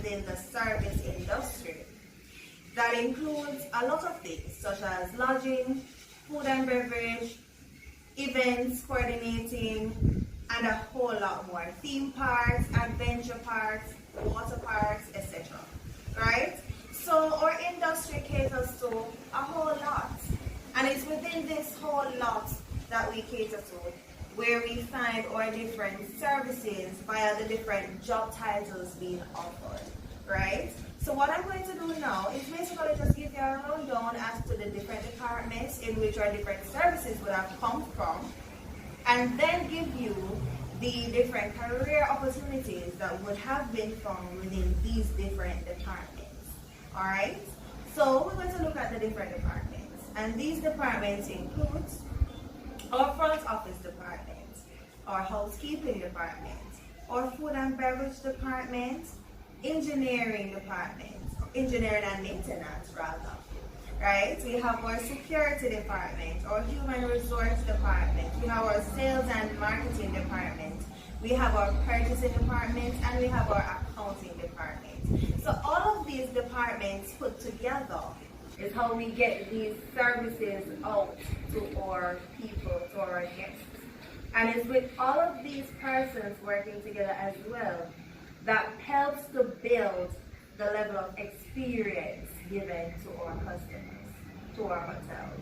within the service industry. That includes a lot of things such as lodging, food and beverage, events coordinating, and a whole lot more. Theme parks, adventure parks, water parks, etc. Right? So our industry caters to a whole lot. And it's within this whole lot that we cater to where we find our different services via the different job titles being offered. Right? So what I'm going to do now is basically just give you a rundown as to the different departments in which our different services would have come from, and then give you the different career opportunities that would have been found within these different departments. Alright? So we're going to look at the different departments. And these departments include our front office department, our housekeeping department, our food and beverage department, engineering department, engineering and maintenance rather, right? We have our security department, our human resource department, we have our sales and marketing department, we have our purchasing department, and we have our accounting department. So all of these departments put together is how we get these services out to our people, to our guests. And it's with all of these persons working together as well that helps to build the level of experience given to our customers, to our hotels.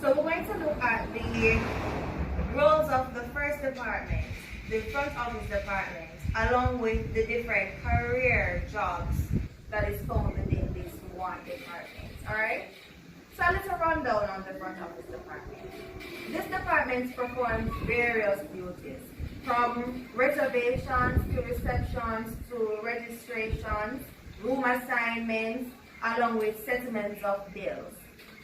So we're going to look at the roles of the first department, the front office department, along with the different career jobs that is found within this one department. Alright? So a little rundown on the front office department. This department performs various duties, from reservations to receptions to registrations, room assignments, along with settlements of bills.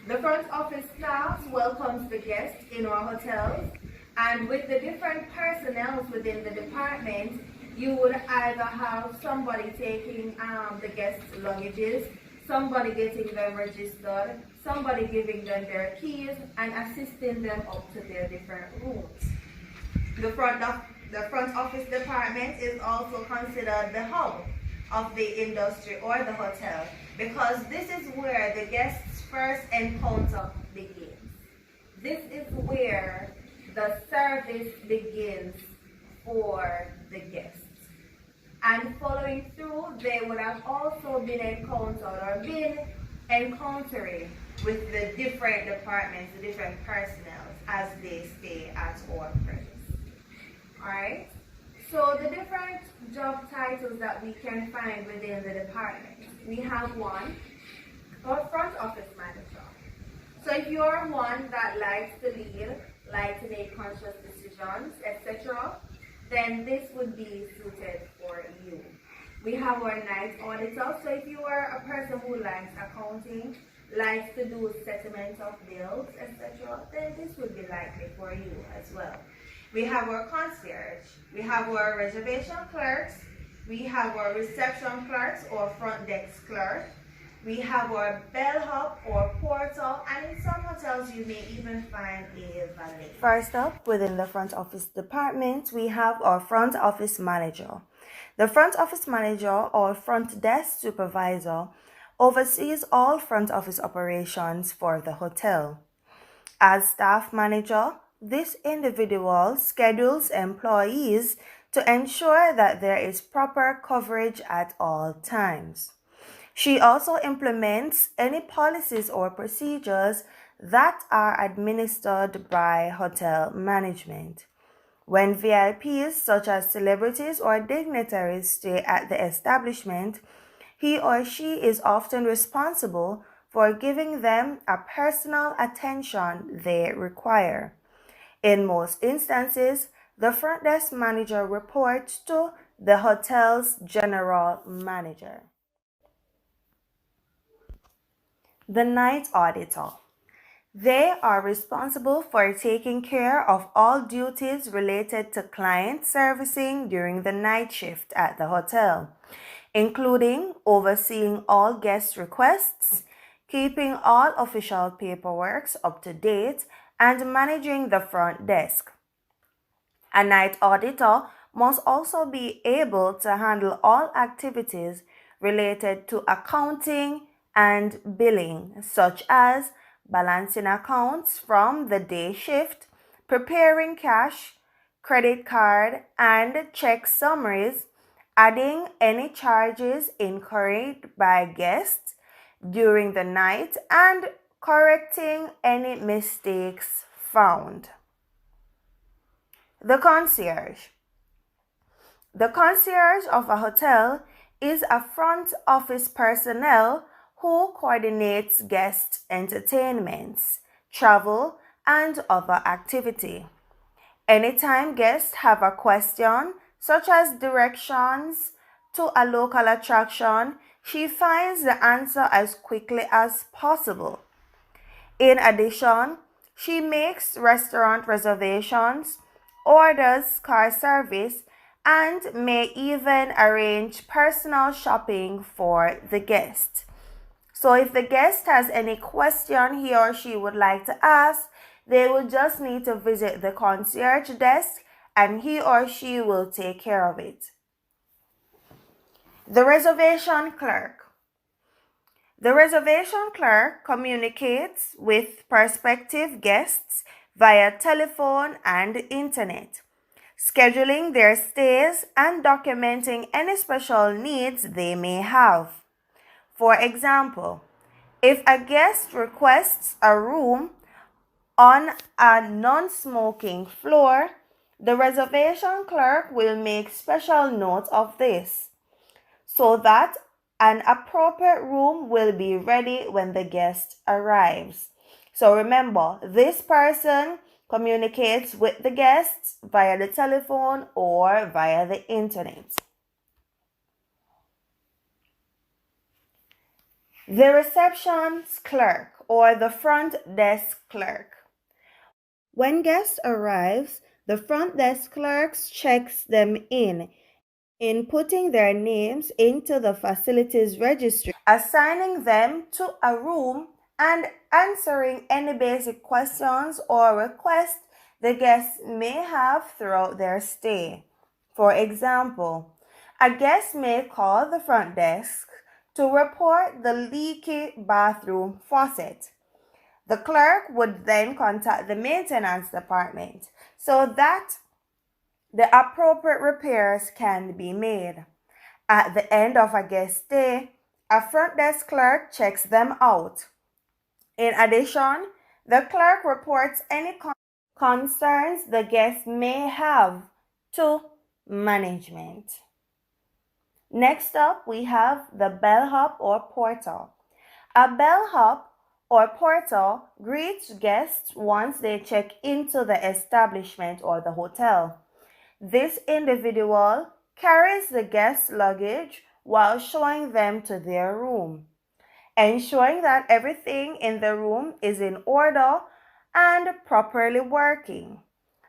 The front office staff welcomes the guests in our hotels, and with the different personnel within the department, you would either have somebody taking the guests' luggages, somebody getting them registered, somebody giving them their keys, and assisting them up to their different rooms. The front office department is also considered the hub of the industry or the hotel, because this is where the guest's first encounter begins. This is where the service begins for the guests. And following through, they would have also been encountered or been encountering with the different departments, the different personnel as they stay at our premise. Alright? So the different job titles that we can find within the department. We have one, our front office manager. So if you are one that likes to lead, like to make conscious decisions, etc., then this would be suited for you. We have our night auditor. So if you are a person who likes accounting, likes to do settlement of bills, etc., then this would be likely for you as well. We have our concierge, we have our reservation clerks, we have our reception clerks or front desk clerk, we have our bellhop or porter, and in some hotels you may even find a valet. First up, within the front office department, we have our front office manager. The front office manager or front desk supervisor oversees all front office operations for the hotel. As staff manager, this individual schedules employees to ensure that there is proper coverage at all times. She also implements any policies or procedures that are administered by hotel management. When VIPs such as celebrities or dignitaries stay at the establishment, he or she is often responsible for giving them a personal attention they require. In most instances, the front desk manager reports to the hotel's general manager. The night auditor. They are responsible for taking care of all duties related to client servicing during the night shift at the hotel, including overseeing all guest requests, keeping all official paperwork up to date, and managing the front desk. A night auditor must also be able to handle all activities related to accounting and billing, such as balancing accounts from the day shift, preparing cash, credit card, and check summaries, adding any charges incurred by guests during the night, and correcting any mistakes found. The concierge. The concierge of a hotel is a front office personnel who coordinates guest entertainments, travel, and other activity. Anytime guests have a question, such as directions to a local attraction, she finds the answer as quickly as possible. In addition, she makes restaurant reservations, orders car service, and may even arrange personal shopping for the guest. So if the guest has any question he or she would like to ask, they will just need to visit the concierge desk and he or she will take care of it. The reservation clerk. The reservation clerk communicates with prospective guests via telephone and internet, scheduling their stays and documenting any special needs they may have. For example, if a guest requests a room on a non-smoking floor, the reservation clerk will make special note of this so that an appropriate room will be ready when the guest arrives. So remember, this person communicates with the guests via the telephone or via the internet. The reception's clerk or the front desk clerk. When guests arrive, the front desk clerk checks them in, inputting their names into the facilities registry, assigning them to a room, and answering any basic questions or requests the guests may have throughout their stay. For example, a guest may call the front desk to report the leaky bathroom faucet. The clerk would then contact the maintenance department so that the appropriate repairs can be made. At the end of a guest stay, a front desk clerk checks them out. In addition, the clerk reports any concerns the guest may have to management. Next up, we have the bellhop or porter. A bellhop or porter greets guests once they check into the establishment or the hotel. This individual carries the guest's luggage while showing them to their room, ensuring that everything in the room is in order and properly working.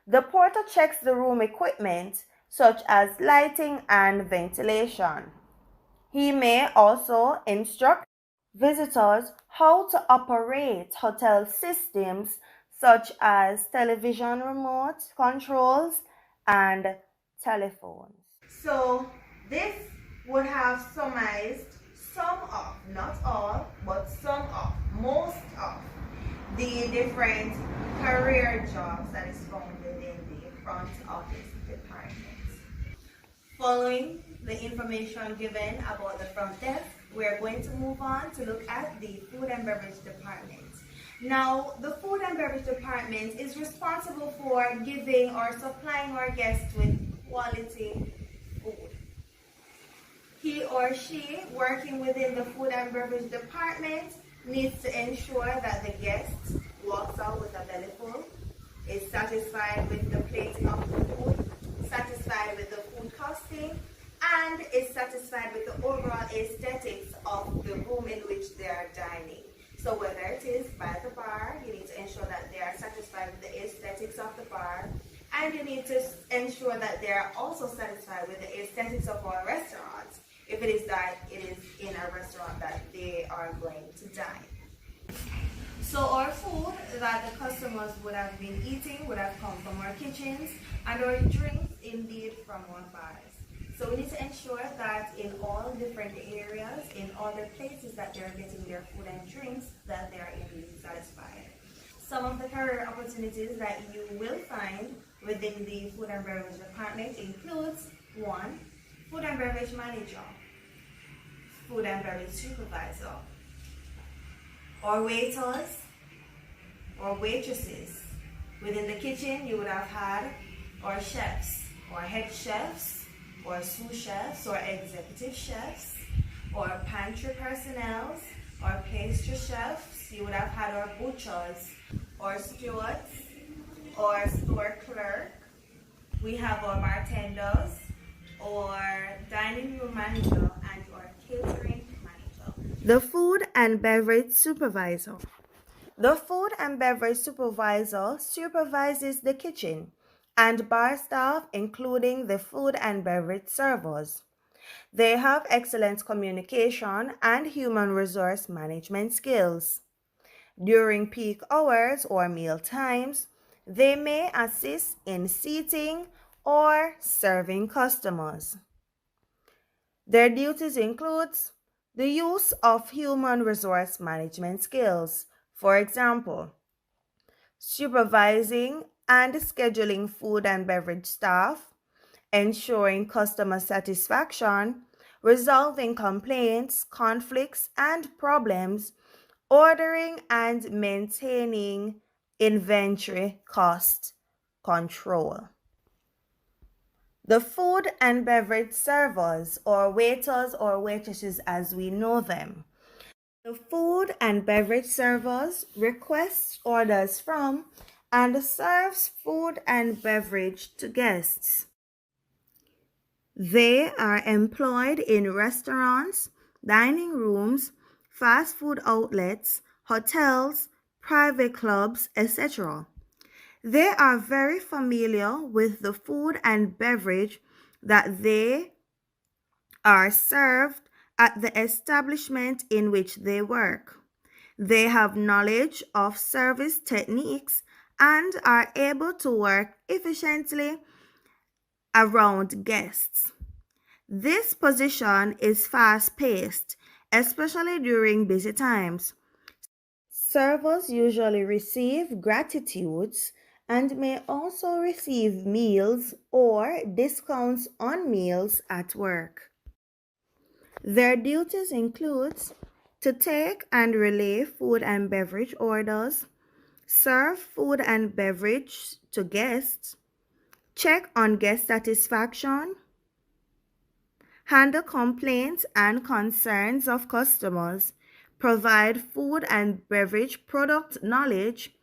The porter checks the room equipment such as lighting and ventilation. He may also instruct visitors how to operate hotel systems such as television remote controls and telephones. So this would have summarized some of, not all, but some of, most of the different career jobs that is found within the front office department. Following the information given about the front desk, we are going to move on to look at the food and beverage department. Now, the food and beverage department is responsible for giving or supplying our guests with quality food. He or she working within the food and beverage department needs to ensure that the guest walks out with a belly full, is satisfied with the plating of the food, satisfied with the food costing, and is satisfied with the overall aesthetics of the room in which they are dining. So whether it is by the bar, you need to ensure that they are satisfied with the aesthetics of the bar, and you need to ensure that they are also satisfied with the aesthetics of our restaurants, if it is that it is in a restaurant that they are going to dine. So our food that the customers would have been eating would have come from our kitchens, and our drinks indeed from our bars. So we need to ensure that in all different areas in all the places that they're getting their food and drinks, that they are indeed satisfied. Some of the career opportunities that you will find within the food and beverage department includes 1. Food and beverage manager, food and beverage supervisor, or waiters or waitresses. Within the kitchen, you would have had or chefs, or head chefs, or sous chefs, or executive chefs, or pantry personnel, or pastry chefs. You would have had our butchers, or stewards, or store clerk. We have our bartenders, or dining room manager, and our catering manager. The food and beverage supervisor. The food and beverage supervisor supervises the kitchen and bar staff, including the food and beverage servers. They have excellent communication and human resource management skills. During peak hours or meal times, they may assist in seating or serving customers. Their duties include the use of human resource management skills. For example, supervising and scheduling food and beverage staff, ensuring customer satisfaction, resolving complaints, conflicts, and problems, ordering and maintaining inventory cost control. The food and beverage servers, or waiters or waitresses as we know them. The food and beverage servers request orders from and serves food and beverage to guests. They are employed in restaurants, dining rooms, fast food outlets, hotels, private clubs, etc. They are very familiar with the food and beverage that they are served at the establishment in which they work. They have knowledge of service techniques and are able to work efficiently around guests. This position is fast-paced, especially during busy times. Servers usually receive gratitudes and may also receive meals or discounts on meals at work. Their duties include to take and relay food and beverage orders, serve food and beverage to guests, check on guest satisfaction, handle complaints and concerns of customers, provide food and beverage product knowledge,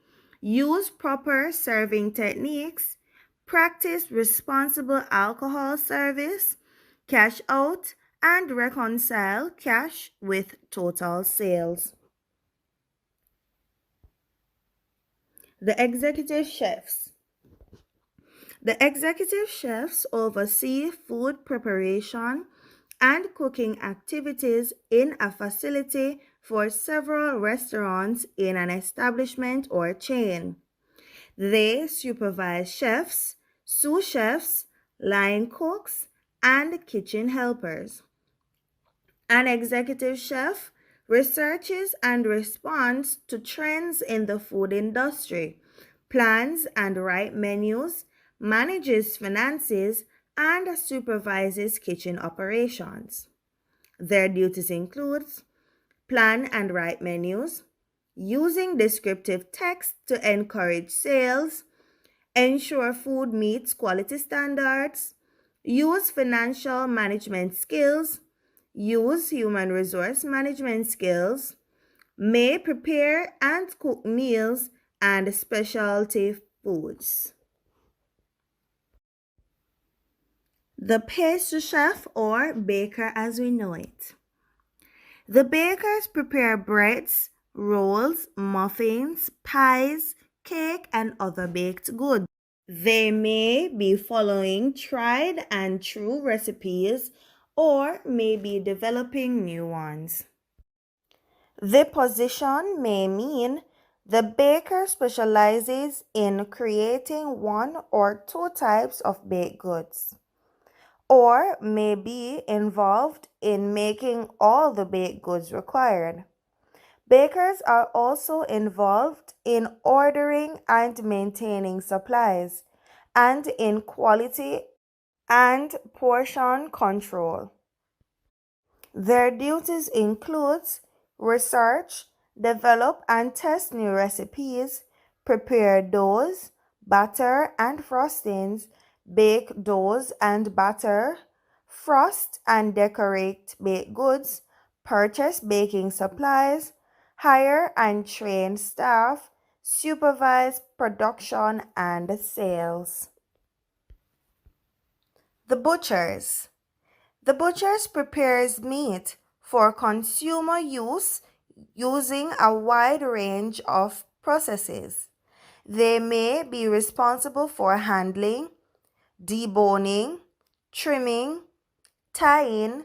use proper serving techniques, practice responsible alcohol service, cash out, and reconcile cash with total sales. The executive chefs. The executive chefs oversee food preparation and cooking activities in a facility for several restaurants in an establishment or chain. They supervise chefs, sous chefs, line cooks, and kitchen helpers. An executive chef researches and responds to trends in the food industry, plans and writes menus, manages finances, and supervises kitchen operations. Their duties include plan and write menus, using descriptive text to encourage sales, ensure food meets quality standards, use financial management skills, use human resource management skills, may prepare and cook meals and specialty foods. The pastry chef or baker as we know it. The bakers prepare breads, rolls, muffins, pies, cake, and other baked goods. They may be following tried and true recipes or may be developing new ones. The position may mean the baker specializes in creating one or two types of baked goods, or may be involved in making all the baked goods required. Bakers are also involved in ordering and maintaining supplies and in quality and portion control. Their duties include research, develop and test new recipes, prepare doughs, batter and frostings, bake doughs and batter, frost and decorate baked goods, purchase baking supplies, hire and train staff, supervise production and sales. The butchers. The butchers prepares meat for consumer use using a wide range of processes. They may be responsible for handling, deboning, trimming, tying,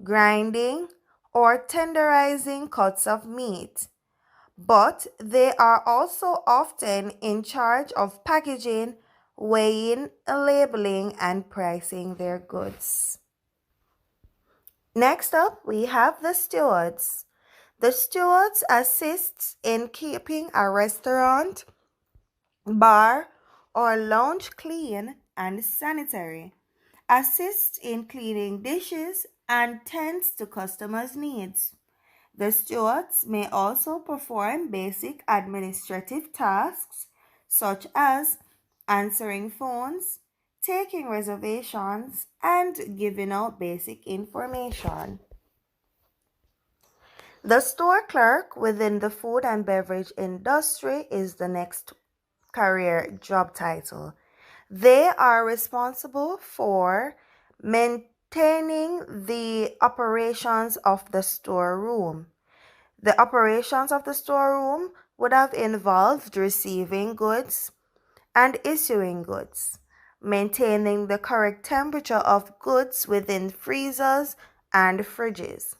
grinding, or tenderizing cuts of meat. But they are also often in charge of packaging, weighing, labeling, and pricing their goods. Next up, we have the stewards. The stewards assist in keeping a restaurant, bar, or lounge clean and sanitary, assist in cleaning dishes, and tends to customers' needs. The stewards may also perform basic administrative tasks such as answering phones, taking reservations, and giving out basic information. The store clerk within the food and beverage industry is the next career job title. They are responsible for maintaining the operations of the storeroom. The operations of the storeroom would have involved receiving goods and issuing goods, maintaining the correct temperature of goods within freezers and fridges.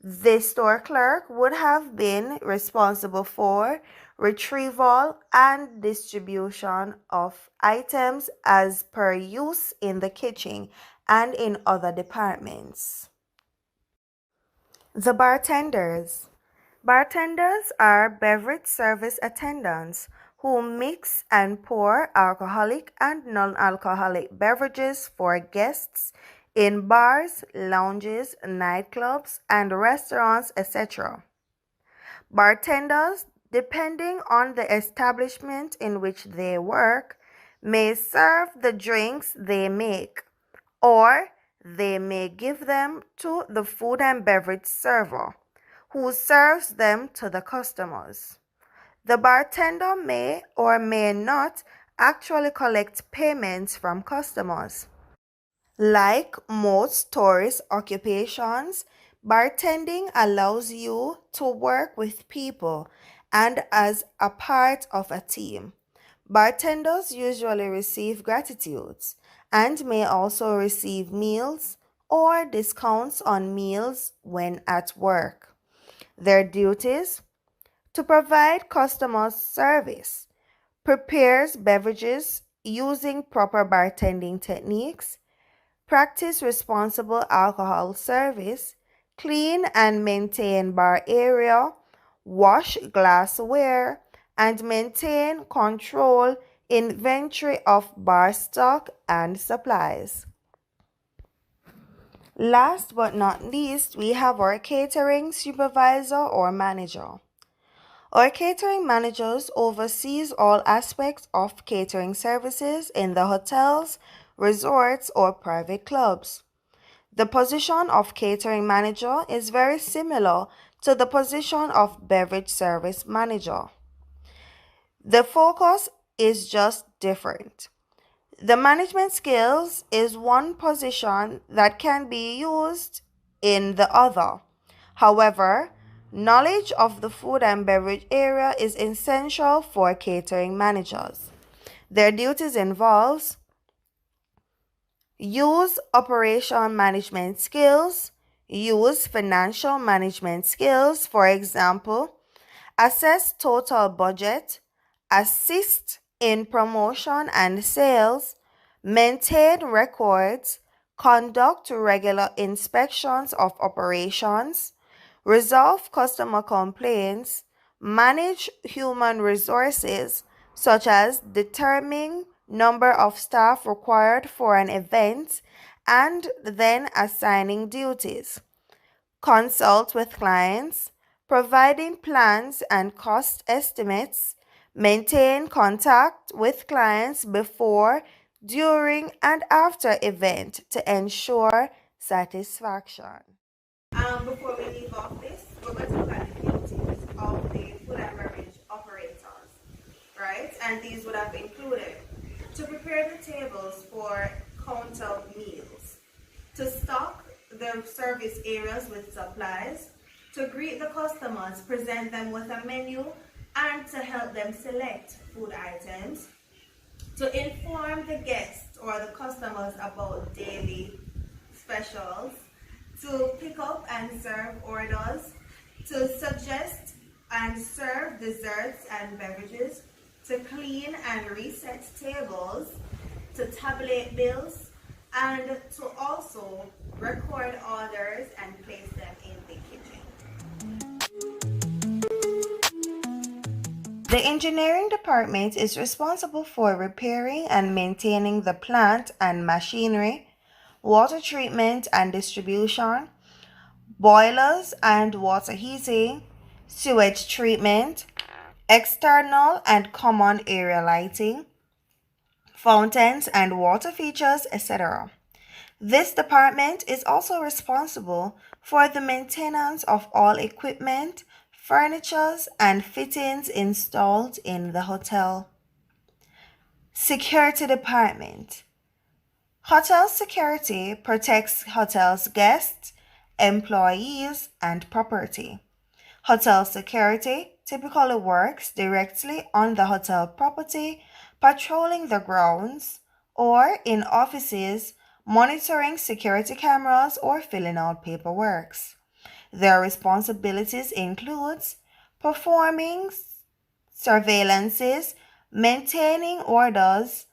The store clerk would have been responsible for retrieval and distribution of items as per use in the kitchen and in other departments. The bartenders. Bartenders are beverage service attendants who mix and pour alcoholic and non-alcoholic beverages for guests in bars, lounges, nightclubs, and restaurants, etc. Bartenders, depending on the establishment in which they work, may serve the drinks they make, or they may give them to the food and beverage server, who serves them to the customers. The bartender may or may not actually collect payments from customers. Like most tourist occupations, bartending allows you to work with people and as a part of a team. Bartenders usually receive gratitudes and may also receive meals or discounts on meals when at work. Their duties: to provide customer service, prepares beverages using proper bartending techniques, practice responsible alcohol service, clean and maintain bar area, wash glassware, and maintain control inventory of bar stock and supplies. Last but not least, we have our catering supervisor or manager. Our catering managers oversees all aspects of catering services in the hotels, resorts, or private clubs. The position of catering manager is very similar to the position of beverage service manager. The focus is just different. The management skills is one position that can be used in the other. However, knowledge of the food and beverage area is essential for catering managers. Their duties involves use operation management skills, use financial management skills, for example, assess total budget, assist in promotion and sales, maintain records, conduct regular inspections of operations, resolve customer complaints, manage human resources such as determining number of staff required for an event and then assigning duties, consult with clients, providing plans and cost estimates, maintain contact with clients before, during, and after event to ensure satisfaction. Before we leave off this, we're going to look at the duties of the food and beverage operators, right? And these would have included to prepare the tables for counter meals, to stock the service areas with supplies, to greet the customers, present them with a menu, and to help them select food items, to inform the guests or the customers about daily specials, to pick up and serve orders, to suggest and serve desserts and beverages, to clean and reset tables, to tabulate bills, and to also record orders and place them in the kitchen. The engineering department is responsible for repairing and maintaining the plant and machinery, water treatment and distribution, boilers and water heating, sewage treatment, external and common area lighting, fountains and water features, etc. This department is also responsible for the maintenance of all equipment, furnitures, and fittings installed in the hotel. Security Department. Hotel security protects hotel's guests, employees, and property. Hotel security typically works directly on the hotel property, patrolling the grounds, or in offices, monitoring security cameras or filling out paperwork. Their responsibilities include performing surveillances, maintaining orders,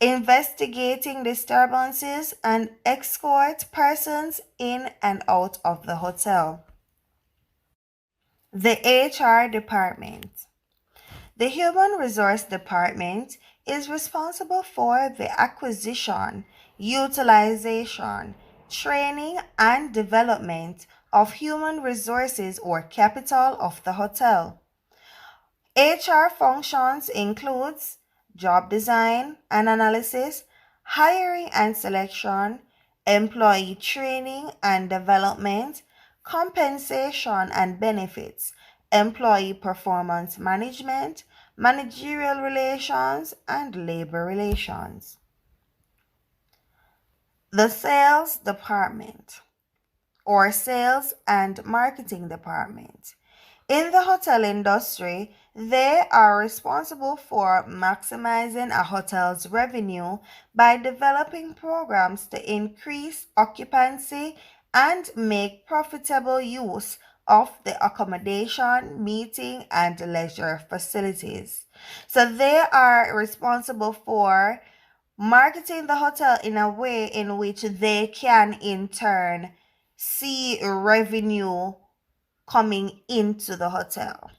investigating disturbances, and escort persons in and out of the hotel. The HR Department. The Human Resource Department is responsible for the acquisition, utilization, training, and development of human resources or capital of the hotel. HR functions includes job design and analysis, hiring and selection, employee training and development, compensation and benefits, employee performance management, managerial relations, and labor relations. The Sales Department or Sales and Marketing Department. In the hotel industry, they are responsible for maximizing a hotel's revenue by developing programs to increase occupancy and make profitable use of the accommodation, meeting, and leisure facilities. So they are responsible for marketing the hotel in a way in which they can in turn see revenue coming into the hotel.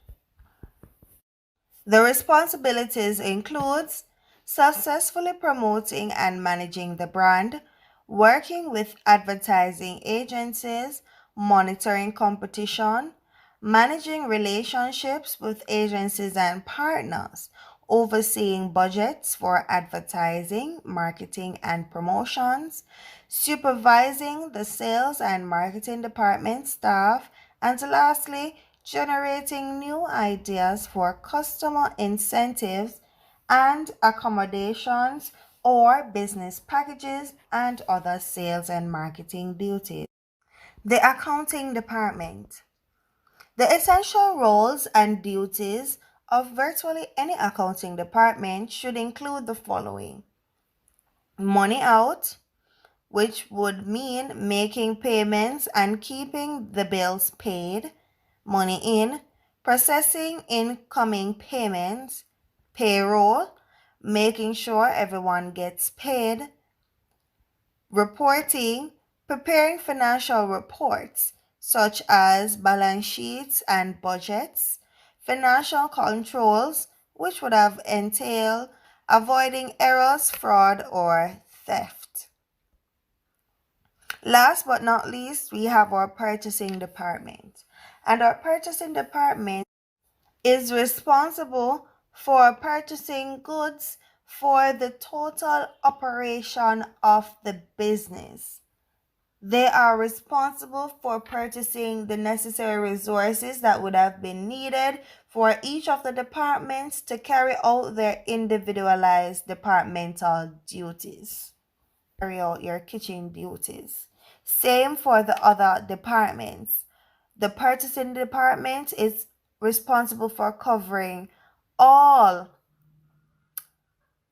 The responsibilities includes successfully promoting and managing the brand, working with advertising agencies, monitoring competition, managing relationships with agencies and partners, overseeing budgets for advertising, marketing, and promotions, supervising the sales and marketing department staff, and lastly, generating new ideas for customer incentives and accommodations or business packages and other sales and marketing duties. The accounting department. The essential roles and duties of virtually any accounting department should include the following: money out, which would mean making payments and keeping the bills paid; money in, processing incoming payments; payroll, making sure everyone gets paid; Reporting, preparing financial reports such as balance sheets and budgets. Financial controls, which would have entailed avoiding errors, fraud, or theft. Last but not least, we have our purchasing department. And our purchasing department is responsible for purchasing goods for the total operation of the business. They are responsible for purchasing the necessary resources that would have been needed for each of the departments to carry out their individualized departmental duties. Carry out your kitchen duties. Same for the other departments. The purchasing department is responsible for covering all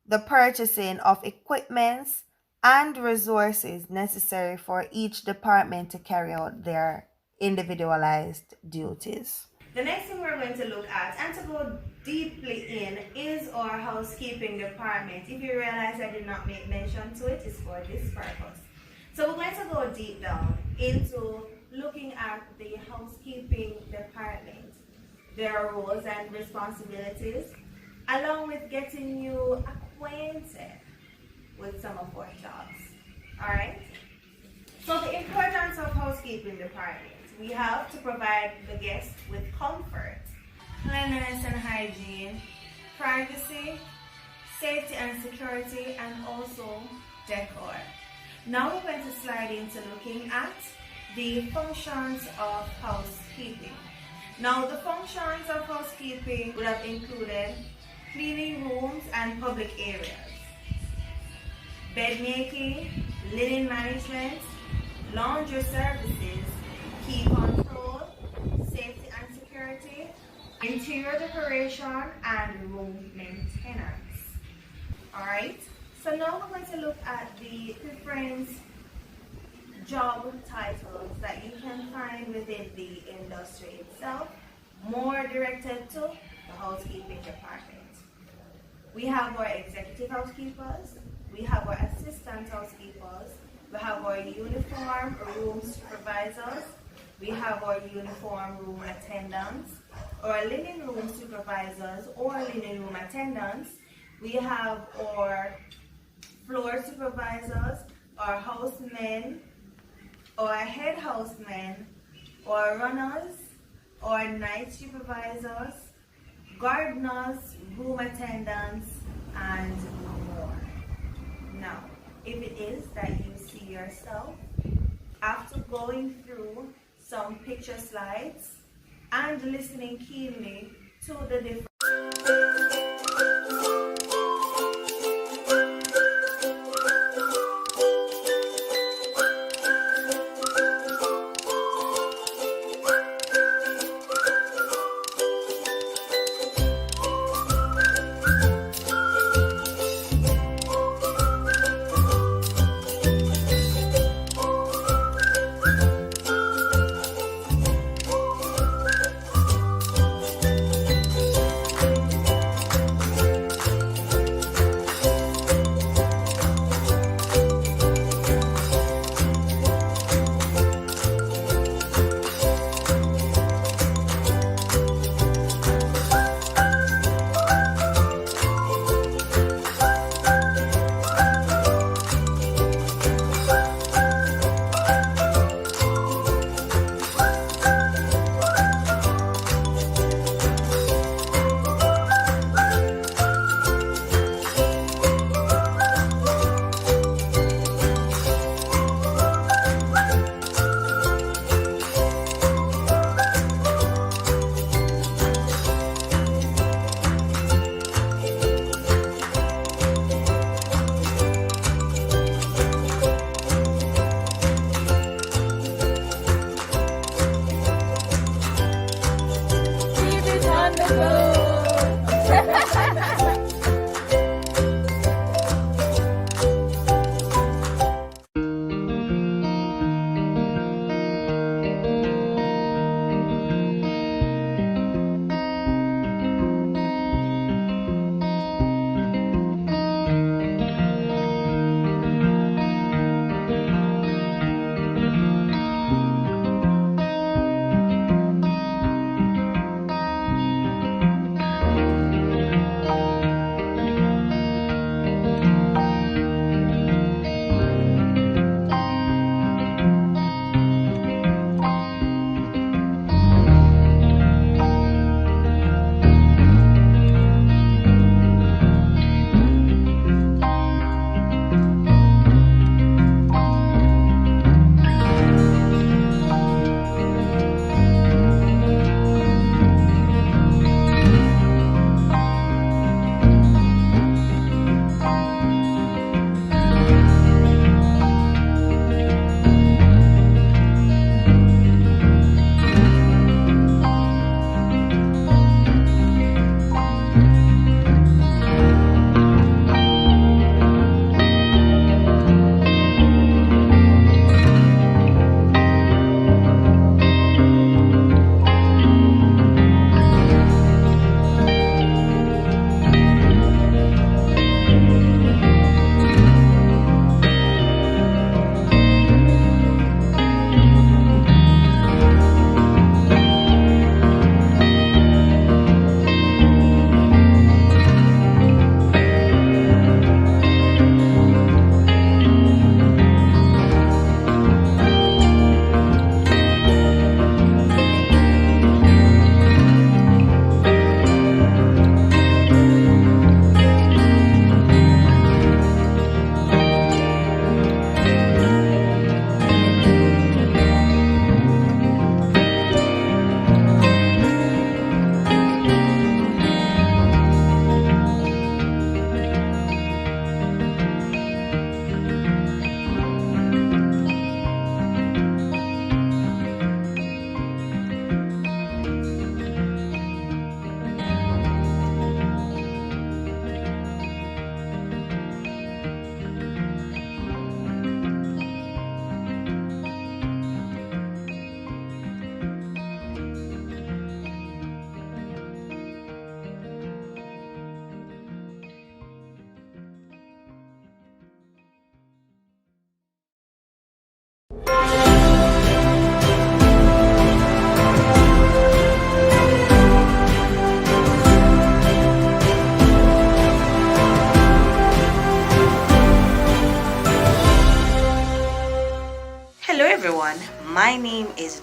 the purchasing of equipments and resources necessary for each department to carry out their individualized duties. The next thing we're going to look at and to go deeply in is our housekeeping department. If you realize I did not make mention to it, it's for this purpose. So we're going to go deep down into looking at the housekeeping department, their roles and responsibilities, along with getting you acquainted with some of our jobs. Alright? So the importance of housekeeping department. We have to provide the guests with comfort, cleanliness and hygiene, privacy, safety and security, and also decor. Now we're going to slide into looking at the functions of housekeeping. Now the functions of housekeeping would have included cleaning rooms and public areas, bed making, linen management, laundry services, key control, safety and security, interior decoration, and room maintenance. Alright, so now we're going to look at the different job titles that you can find within the industry itself, more directed to the housekeeping department. We have our executive housekeepers, we have our assistant housekeepers, we have our uniform room supervisors, we have our uniform room attendants, our linen room supervisors or linen room attendants, we have our floor supervisors, our housemen, our head housemen, our runners, our night supervisors, gardeners, room attendants, and more. Now, if it is that you see yourself, after going through some picture slides and listening keenly to the different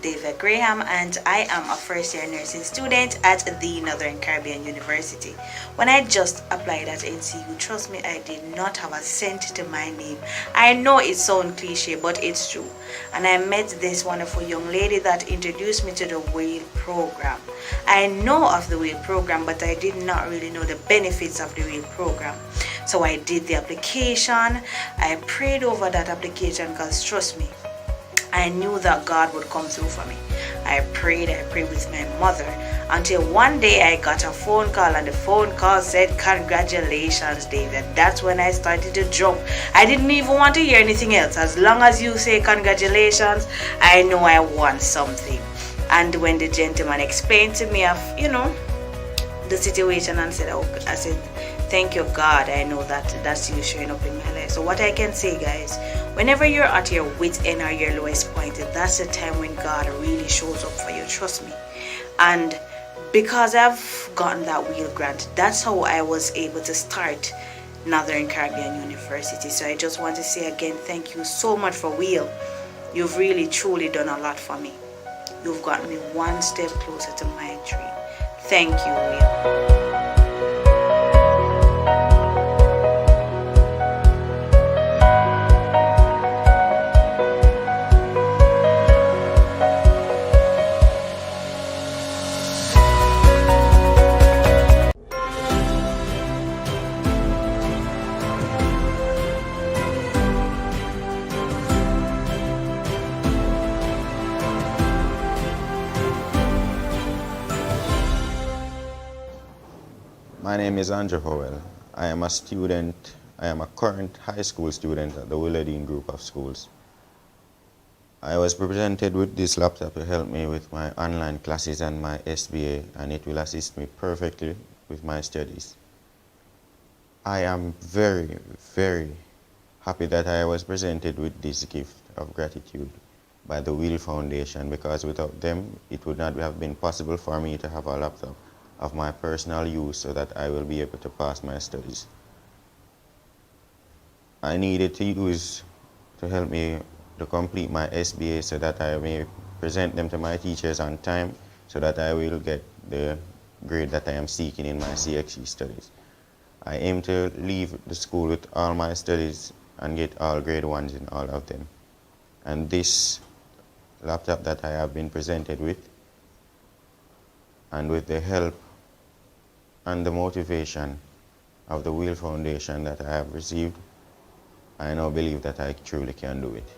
David Graham, and I am a first-year nursing student at the Northern Caribbean University. When I just applied at NCU, trust me, I did not have a cent to my name. I know it sounds cliche, but it's true. And I met this wonderful young lady that introduced me to the whale program. I know of the whale program, but I did not really know the benefits of the whale program. So I did the application. I prayed over that application because trust me, I knew that God would come through for me. I prayed with my mother until one day I got a phone call, and the phone call said, "Congratulations, David." That's when I started to jump. I didn't even want to hear anything else. As long as you say congratulations, I know I won something. And when the gentleman explained to me of, the situation, and said, "Okay," I said, "Thank you, God. I know that that's you showing up in my life." So what I can say, guys, whenever you're at your wit's end or your lowest point, that's the time when God really shows up for you. Trust me. And because I've gotten that wheel grant, that's how I was able to start Northern Caribbean University. So I just want to say again, thank you so much for wheel. You've really truly done a lot for me. You've gotten me one step closer to my dream. Thank you, wheel. My name is Andrew Howell. I am a current high school student at the Willardine Group of Schools. I was presented with this laptop to help me with my online classes and my SBA, and it will assist me perfectly with my studies. I am very, very happy that I was presented with this gift of gratitude by the Wheel Foundation, because without them, it would not have been possible for me to have a laptop of my personal use so that I will be able to pass my studies. I needed to use to help me to complete my SBA so that I may present them to my teachers on time so that I will get the grade that I am seeking in my CXE studies. I aim to leave the school with all my studies and get all grade 1s in all of them. And this laptop that I have been presented with, and with the help and the motivation of the Wheel Foundation that I have received, I now believe that I truly can do it.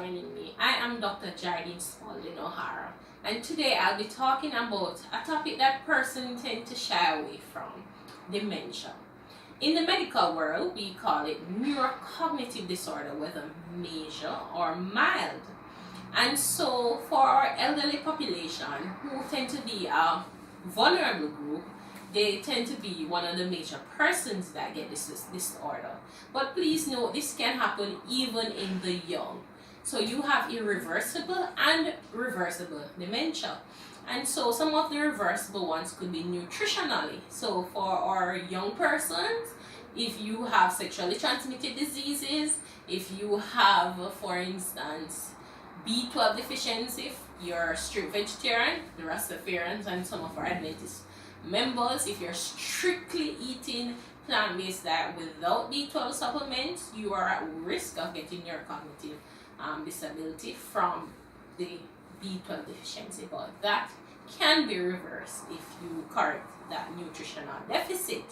joining me. I am Dr. Jardine Spalding O'Hara, and today I'll be talking about a topic that persons tend to shy away from: dementia. In the medical world, we call it neurocognitive disorder, whether major or mild. And so, for our elderly population, who tend to be a vulnerable group, they tend to be one of the major persons that get this disorder. But please note, this can happen even in the young. So you have irreversible and reversible dementia. And so some of the reversible ones could be nutritionally. So for our young persons, if you have sexually transmitted diseases, if you have, for instance, B12 deficiency, if you're strict vegetarian, the Rastafarians and some of our Adventist members, if you're strictly eating plant-based diet without B12 supplements, you are at risk of getting neurocognitive disability from the B12 deficiency. But that can be reversed if you correct that nutritional deficit.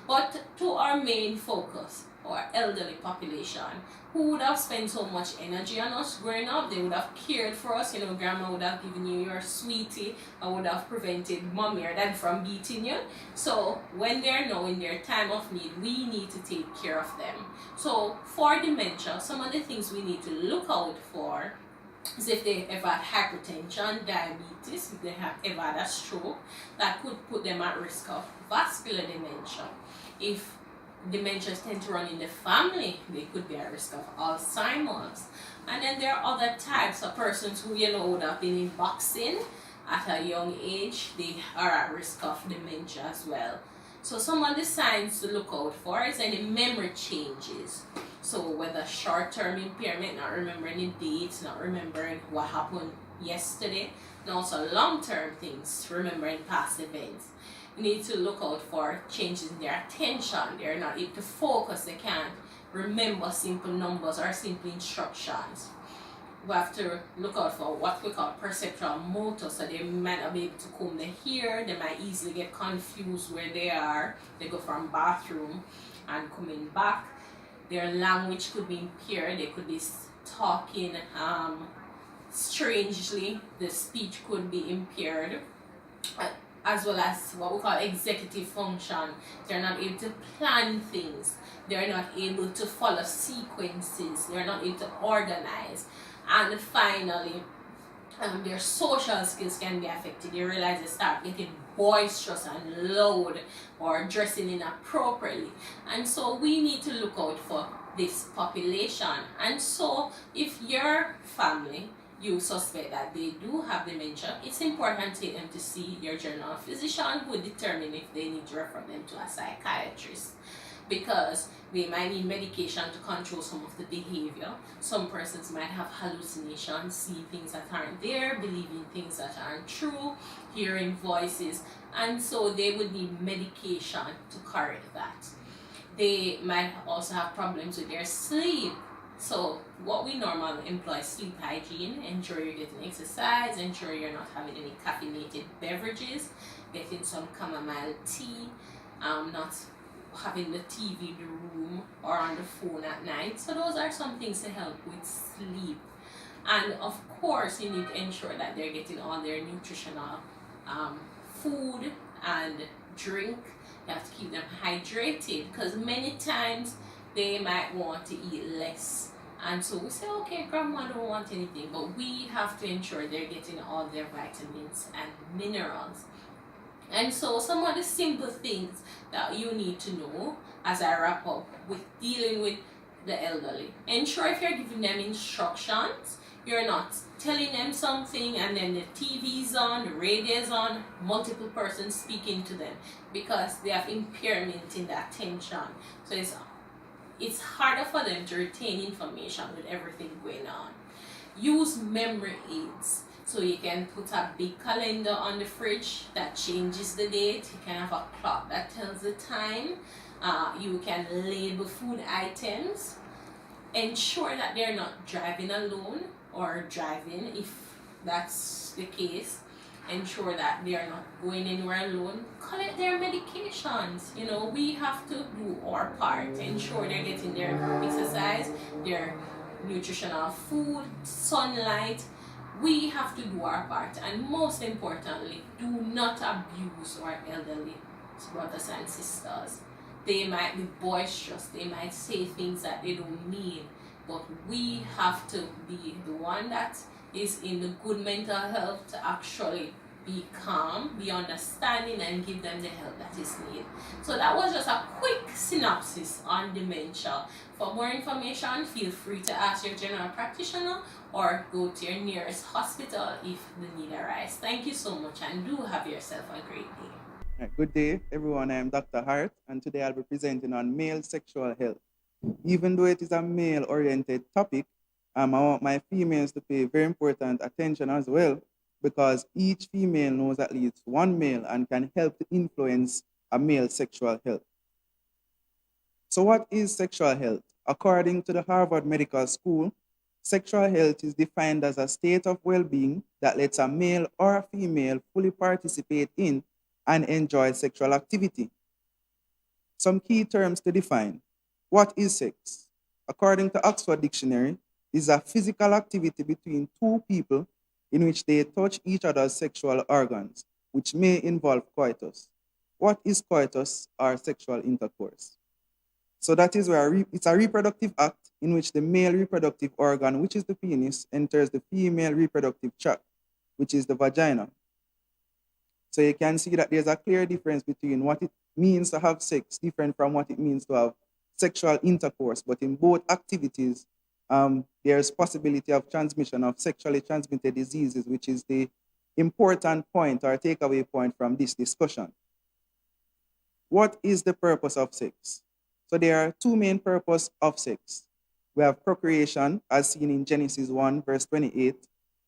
But to our main focus, our elderly population, who would have spent so much energy on us growing up, they would have cared for us. You know, grandma would have given you your sweetie, and would have prevented mommy or dad from beating you. So when they're now in their time of need, we need to take care of them. So for dementia, some of the things we need to look out for is if they ever had hypertension, diabetes, if they have ever had a stroke, that could put them at risk of vascular dementia. If dementias tend to run in the family, they could be at risk of Alzheimer's. And then there are other types of persons who, you know, would have been in boxing at a young age. They are at risk of dementia as well. So some of the signs to look out for is any memory changes. So whether short-term impairment, not remembering the dates, not remembering what happened yesterday, and also long-term things, remembering past events. You need to look out for changes in their attention. They're not able to focus. They can't remember simple numbers or simple instructions. We have to look out for what we call perceptual motor. So they might not be able to comb their hair. They might easily get confused where they are. They go from bathroom and coming back. Their language could be impaired. They could be talking strangely. The speech could be impaired. As well as what we call executive function. They're not able to plan things. They're not able to follow sequences. They're not able to organize. And finally, their social skills can be affected. You realize they start getting boisterous and loud or dressing inappropriately. And so we need to look out for this population. And so if your family, you suspect that they do have dementia, it's important to take them to see your general physician, who will determine if they need to refer them to a psychiatrist, because they might need medication to control some of the behavior. Some persons might have hallucinations, seeing things that aren't there, believing things that aren't true, hearing voices, and so they would need medication to correct that. They might also have problems with their sleep. So what we normally employ is sleep hygiene. Ensure you're getting exercise, ensure you're not having any caffeinated beverages, getting some chamomile tea, not having the TV in the room or on the phone at night. So those are some things to help with sleep. And of course, you need to ensure that they're getting all their nutritional food and drink. You have to keep them hydrated, because many times they might want to eat less. And so we say, okay, grandma don't want anything, but we have to ensure they're getting all their vitamins and minerals. And so some of the simple things that you need to know as I wrap up with dealing with the elderly. Ensure if you're giving them instructions, you're not telling them something and then the TV's on, the radio's on, multiple persons speaking to them, because they have impairment in the attention. So it's harder for them to retain information with everything going on. Use memory aids. So you can put a big calendar on the fridge that changes the date. You can have a clock that tells the time. You can label food items. Ensure that they're not driving alone, or driving if that's the case. Ensure that they are not going anywhere alone. Collect their medications. You know, we have to do our part. Ensure they're getting their exercise, their nutritional food, sunlight. We have to do our part, and most importantly, do not abuse our elderly brothers and sisters. They might be boisterous, they might say things that they don't mean, but we have to be the one that is in the good mental health to actually be calm, be understanding, and give them the help that is needed. So that was just a quick synopsis on dementia. For more information, feel free to ask your general practitioner or go to your nearest hospital if the need arises. Thank you so much, and do have yourself a great day. Good day, everyone. I am Dr. Hart, and today I'll be presenting on male sexual health. Even though it is a male-oriented topic, I want my females to pay very important attention as well, because each female knows at least one male and can help to influence a male sexual health. So what is sexual health? According to the Harvard Medical School, sexual health is defined as a state of well-being that lets a male or a female fully participate in and enjoy sexual activity. Some key terms to define. What is sex? According to Oxford Dictionary, is a physical activity between two people in which they touch each other's sexual organs, which may involve coitus. What is coitus or sexual intercourse? So that is where it's a reproductive act in which the male reproductive organ, which is the penis, enters the female reproductive tract, which is the vagina. So you can see that there's a clear difference between what it means to have sex, different from what it means to have sexual intercourse. But in both activities, there's possibility of transmission of sexually transmitted diseases, which is the important point or takeaway point from this discussion. What is the purpose of sex? So there are two main purposes of sex. We have procreation, as seen in Genesis 1, verse 28,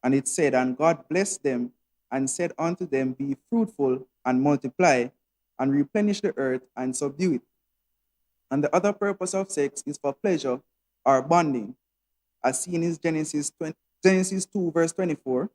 and it said, "And God blessed them and said unto them, Be fruitful and multiply, and replenish the earth and subdue it." And the other purpose of sex is for pleasure or bonding, as seen in Genesis 2, verse 24,